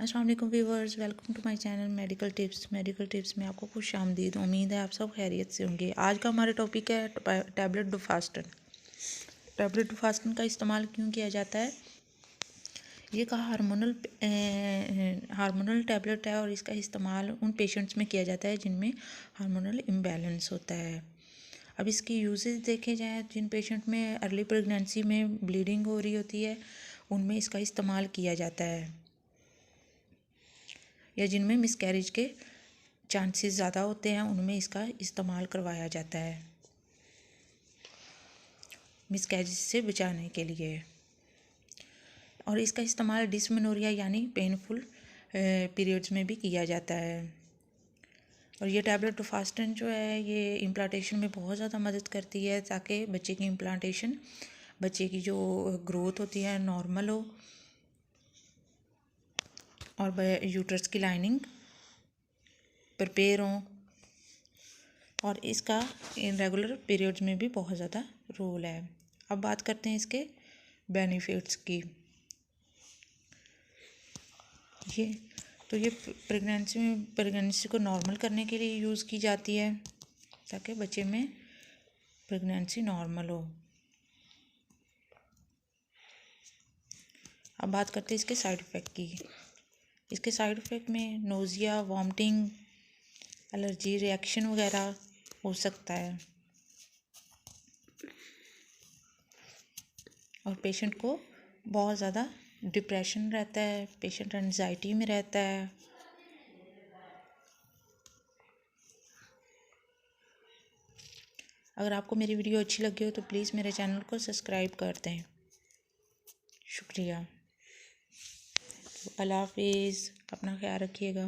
अस्सलाम वालेकुम viewers, welcome to my channel medical tips में आपको खुश आमदीद। उम्मीद है आप सब खैरियत से होंगे। आज का हमारा टॉपिक है टैबलेट डुफास्टन। टैबलेट डुफास्टन का इस्तेमाल क्यों किया जाता है? ये का हार्मोनल टैबलेट है और इसका इस्तेमाल उन पेशेंट्स में किया जाता है जिनमें हार्मोनल इम्बैलेंस होता है। अब इसकी यूजेस देखे जाएँ, जिन पेशेंट में अर्ली प्रेगनेंसी में ब्लीडिंग हो रही होती है उनमें इसका इस्तेमाल किया जाता है, या जिनमें मिसकैरेज के चांसेस ज़्यादा होते हैं उनमें इसका इस्तेमाल करवाया जाता है मिसकैरेज से बचाने के लिए। और इसका इस्तेमाल डिस्मेनोरिया यानी पेनफुल पीरियड्स में भी किया जाता है। और ये टैबलेट डुफास्टन जो है ये इम्प्लांटेशन में बहुत ज़्यादा मदद करती है, ताकि बच्चे की इम्प्लांटेशन, बच्चे की जो ग्रोथ होती है नॉर्मल हो और यूट्रस की लाइनिंग प्रिपेयर हों। और इसका इरेगुलर पीरियड्स में भी बहुत ज़्यादा रोल है। अब बात करते हैं इसके बेनिफिट्स की। ये प्रेगनेंसी को नॉर्मल करने के लिए यूज़ की जाती है, ताकि बच्चे में प्रेगनेंसी नॉर्मल हो। अब बात करते हैं इसके साइड इफ़ेक्ट की। इसके साइड इफ़ेक्ट में नोज़िया, वॉमिटिंग, एलर्जी रिएक्शन वगैरह हो सकता है और पेशेंट को बहुत ज़्यादा डिप्रेशन रहता है, पेशेंट एंजाइटी में रहता है। अगर आपको मेरी वीडियो अच्छी लगी हो तो प्लीज़ मेरे चैनल को सब्सक्राइब कर दें। शुक्रिया। अल्लाह हाफिज़। अपना ख्याल रखिएगा।